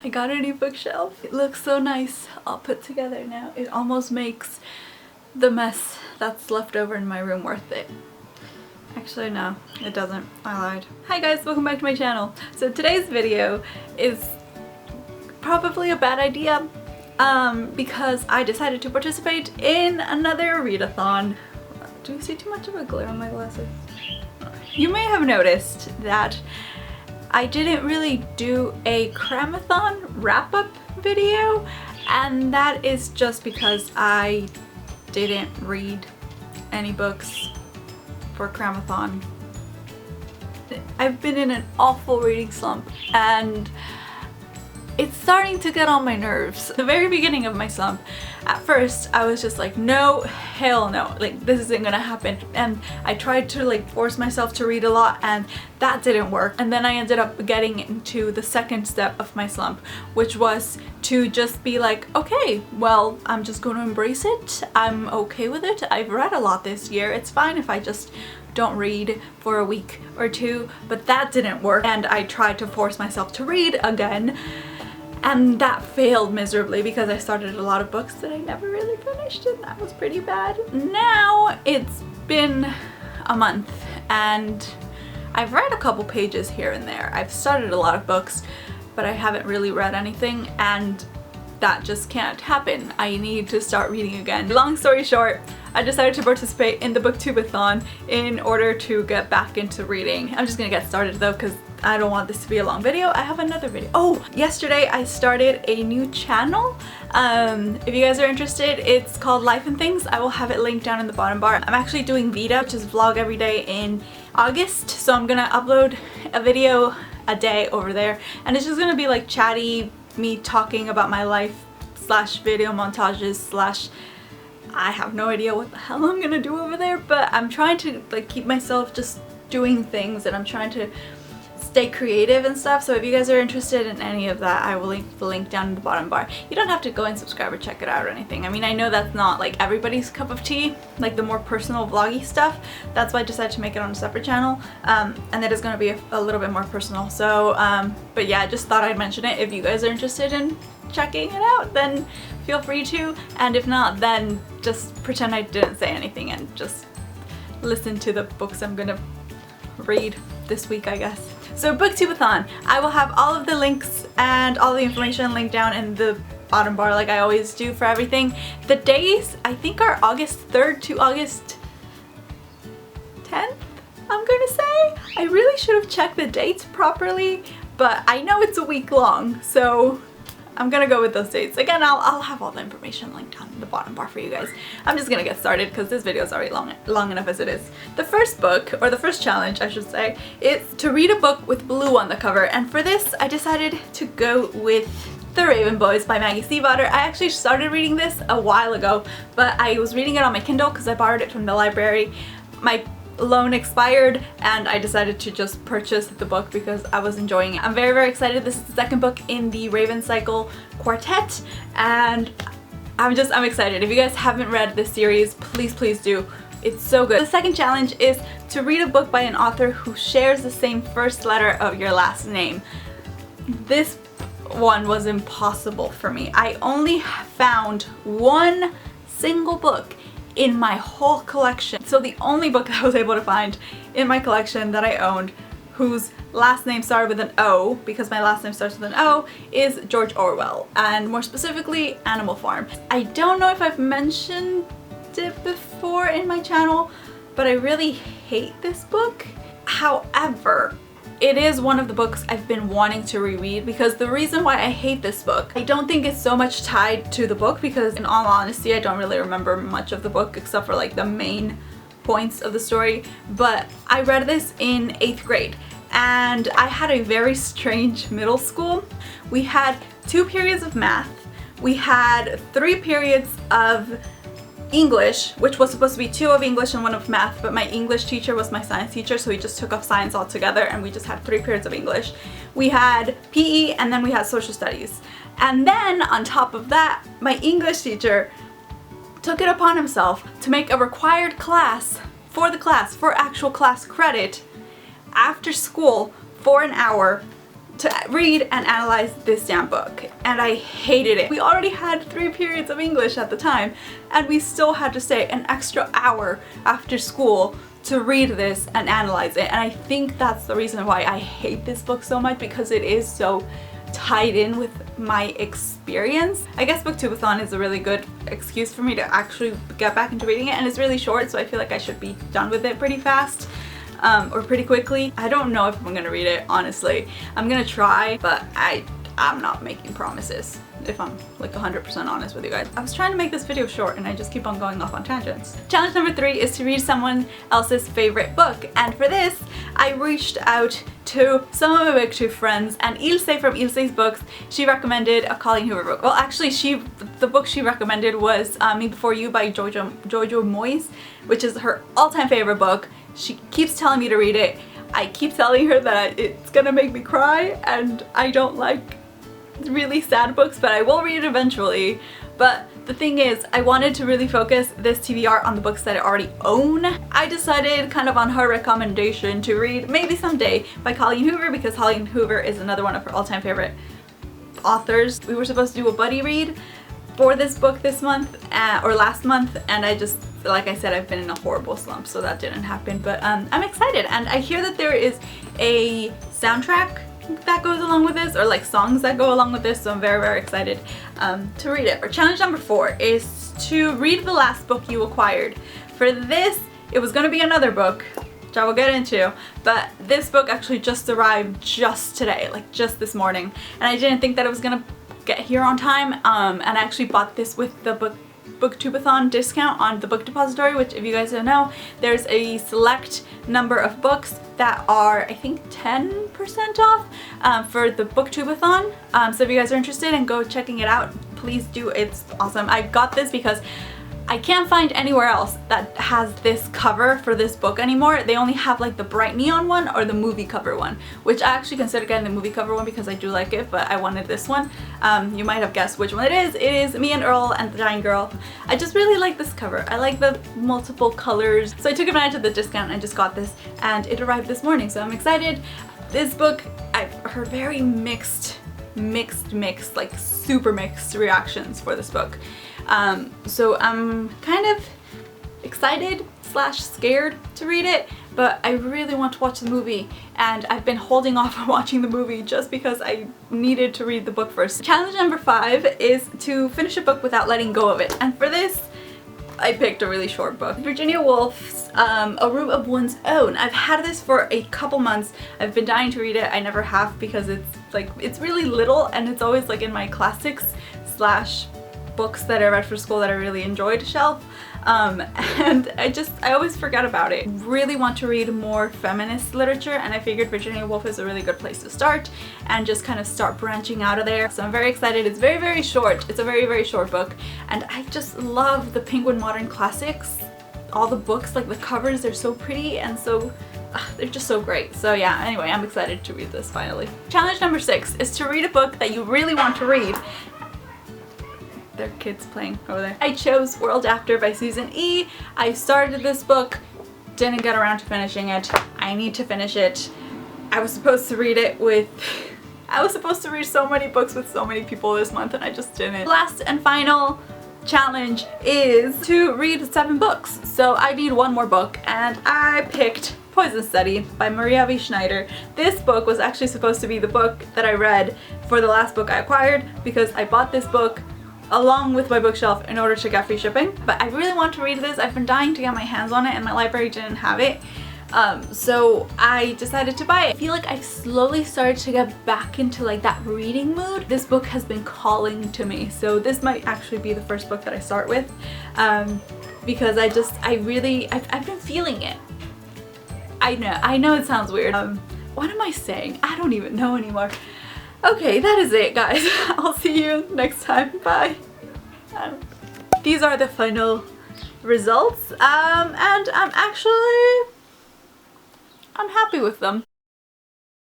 I got a new bookshelf. It looks so nice all put together now. It almost makes the mess that's left over in my room worth it. Actually no, it doesn't. I lied. Hi guys, welcome back to my channel. So today's video is probably a bad idea because I decided to participate in another readathon. Do you see too much of a glare on my glasses? You may have noticed that I didn't really do a cramathon wrap-up video, and that is just because I didn't read any books for cramathon. I've been in an awful reading slump and it's starting to get on my nerves. The very beginning of my slump, at first I was just like, no, hell no, like this isn't gonna happen, and I tried to like force myself to read a lot and that didn't work, and then I ended up getting into the second step of my slump, which was to just be like, okay, well, I'm just going to embrace it, I'm okay with it, I've read a lot this year, it's fine if I just don't read for a week or two, but that didn't work, and I tried to force myself to read again. And that failed miserably because I started a lot of books that I never really finished, and that was pretty bad. Now it's been a month and I've read a couple pages here and there. I've started a lot of books, but I haven't really read anything, and that just can't happen. I need to start reading again. Long story short, I decided to participate in the Booktubeathon in order to get back into reading. I'm just gonna get started though because I don't want this to be a long video. I have another video. Oh, yesterday I started a new channel. If you guys are interested, it's called LIFEANTHINGS. I will have it linked down in the bottom bar. I'm actually doing Vita, which is vlog every day in August. So I'm gonna upload a video a day over there. And it's just gonna be like chatty, me talking about my life slash video montages slash I have no idea what the hell I'm gonna do over there, but I'm trying to like keep myself just doing things, and I'm trying to stay creative and stuff. So if you guys are interested in any of that, I will link the link down in the bottom bar. You don't have to go and subscribe or check it out or anything. I mean, I know that's not like everybody's cup of tea, like the more personal vloggy stuff. That's why I decided to make it on a separate channel, and it is going to be a little bit more personal. So but yeah, I just thought I'd mention it. If you guys are interested in checking it out, then feel free to, and if not, then just pretend I didn't say anything and just listen to the books I'm gonna read this week, I guess. So Booktubeathon, I will have all of the links and all the information linked down in the bottom bar like I always do for everything. The days, I think, are August 3rd to August 10th, I'm gonna say. I really should have checked the dates properly, but I know it's a week long, so I'm gonna go with those dates. Again, I'll have all the information linked down in the bottom bar for you guys. I'm just gonna get started because this video is already long enough as it is. The first book, or the first challenge I should say, is to read a book with blue on the cover, and for this I decided to go with The Raven Boys by Maggie Stiefvater. I actually started reading this a while ago, but I was reading it on my Kindle because I borrowed it from the library. My loan expired and I decided to just purchase the book because I was enjoying it. I'm very, very excited. This is the second book in the Raven Cycle quartet, and I'm excited. If you guys haven't read this series, please do. It's so good. The second challenge is to read a book by an author who shares the same first letter of your last name. This one was impossible for me. I only found one single book in my whole collection. So the only book that I was able to find in my collection that I owned whose last name started with an O, because my last name starts with an O, is George Orwell, and more specifically Animal Farm. I don't know if I've mentioned it before in my channel, but I really hate this book. However, it is one of the books I've been wanting to reread, because the reason why I hate this book, I don't think it's so much tied to the book, because in all honesty I don't really remember much of the book except for like the main points of the story. But I read this in 8th grade and I had a very strange middle school. We had 2 periods of math, we had 3 periods of English, which was supposed to be 2 of English and 1 of math, but my English teacher was my science teacher, so he just took off science altogether and we just had 3 periods of English. We had PE and then we had social studies. And then on top of that, my English teacher took it upon himself to make a required class for actual class credit after school for an hour to read and analyze this damn book, and I hated it. We already had 3 periods of English at the time, and we still had to stay an extra hour after school to read this and analyze it. And I think that's the reason why I hate this book so much, because it is so tied in with my experience. I guess Booktubeathon is a really good excuse for me to actually get back into reading it, and it's really short, so I feel like I should be done with it pretty fast. Or pretty quickly. I don't know if I'm gonna read it, honestly. I'm gonna try, but I'm not making promises, if I'm like 100% honest with you guys. I was trying to make this video short and I just keep on going off on tangents. Challenge number 3 is to read someone else's favorite book, and for this I reached out to some of my booktube friends, and Ilse from Ilse's Books, she recommended a Colleen Hoover book. Well, actually the book she recommended was Me Before You by Jojo Moyes, which is her all-time favorite book. She keeps telling me to read it. I keep telling her that it's gonna make me cry, and I don't like really sad books, but I will read it eventually. But the thing is, I wanted to really focus this TBR on the books that I already own. I decided, kind of on her recommendation, to read Maybe Someday by Colleen Hoover, because Colleen Hoover is another one of her all-time favorite authors. We were supposed to do a buddy read for this book this month, or last month, and I just, like I said, I've been in a horrible slump, so that didn't happen. But I'm excited, and I hear that there is a soundtrack that goes along with this, or like songs that go along with this, so I'm very, very excited to read it. Or challenge number 4 is to read the last book you acquired. For this, it was going to be another book, which I will get into, but this book actually just arrived just today, like just this morning, and I didn't think that it was gonna get here on time, and I actually bought this with the Booktubeathon discount on the Book Depository, which, if you guys don't know, there's a select number of books that are, I think, 10% off for the Booktubeathon. So if you guys are interested in go checking it out, please do. It's awesome. I got this because I can't find anywhere else that has this cover for this book anymore. They only have like the bright neon one or the movie cover one, which I actually considered getting the movie cover one because I do like it, but I wanted this one. You might have guessed which one it is. It is Me and Earl and the Dying Girl. I just really like this cover. I like the multiple colors. So I took advantage of the discount and I just got this, and it arrived this morning, so I'm excited. This book, I've heard very mixed, like super mixed reactions for this book. So I'm kind of excited / scared to read it, but I really want to watch the movie, and I've been holding off on watching the movie just because I needed to read the book first. Challenge number 5 is to finish a book without letting go of it, and for this I picked a really short book. Virginia Woolf's A Room of One's Own. I've had this for a couple months. I've been dying to read it. I never have because it's really little, and it's always like in my classics / books that I read for school that I really enjoyed shelf, and I always forget about it. Really want to read more feminist literature, and I figured Virginia Woolf is a really good place to start and just kind of start branching out of there. So I'm very excited. It's very, very short. It's a very, very short book, and I just love the Penguin Modern Classics. All the books, like the covers, they're so pretty, and so they're just so great. So yeah, anyway, I'm excited to read this finally. Challenge number 6 is to read a book that you really want to read. There are kids playing over there. I chose World After by Susan E. I started this book, didn't get around to finishing it. I need to finish it. I was supposed to read it with... I was supposed to read so many books with so many people this month, and I just didn't. Last and final challenge is to read 7 books. So I need 1 more book, and I picked Poison Study by Maria V. Schneider. This book was actually supposed to be the book that I read for the last book I acquired, because I bought this book along with my bookshelf in order to get free shipping. But I really want to read this. I've been dying to get my hands on it, and my library didn't have it. So I decided to buy it. I feel like I've slowly started to get back into like that reading mood. This book has been calling to me, so this might actually be the first book that I start with, because I've been feeling it. I know it sounds weird. What am I saying? I don't even know anymore. Okay, that is it, guys. I'll see you next time. Bye. These are the final results, and I'm happy with them.